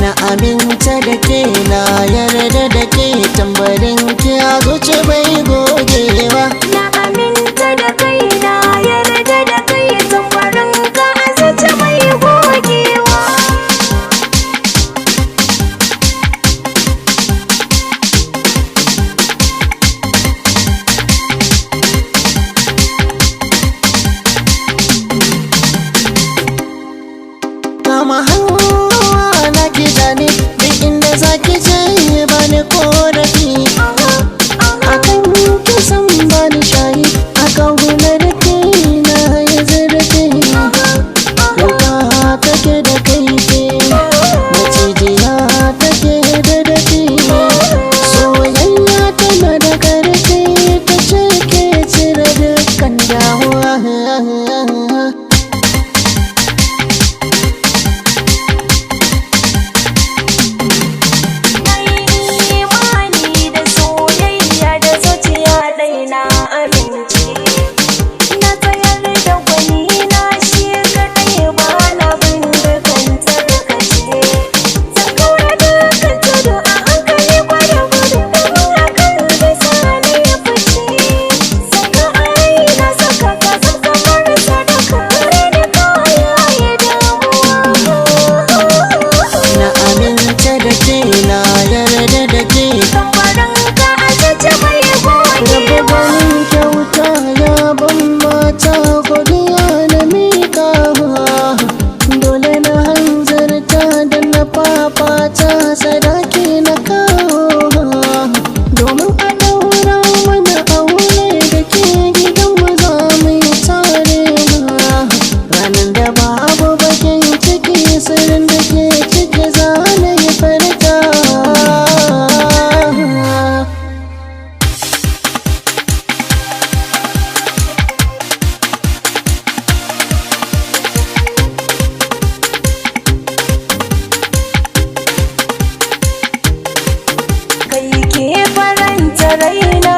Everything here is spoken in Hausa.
Na aminta da ke na yarda da ke tambarin ki a zuci bai gogewa. Na aminta da kai na yarda da kai tambarin ka a zuci bai gogewa. Kama hannuwa na ki zane duk inda za ki je bani korafi. Akan ki san bani shayi akan hular ki na yi zurfi. Kuka take da kaifi macijiya take da dafi. Soyayya tana da karfi ta ce ke cire dukkan damuwa. Fafata sadaki na kawo domin a daura mana aure da ke gidanmu za mu yi tarewa. Ranar da babu bakin ciki sirrin da ke ciki za na yi farta. Kai ke faranta raina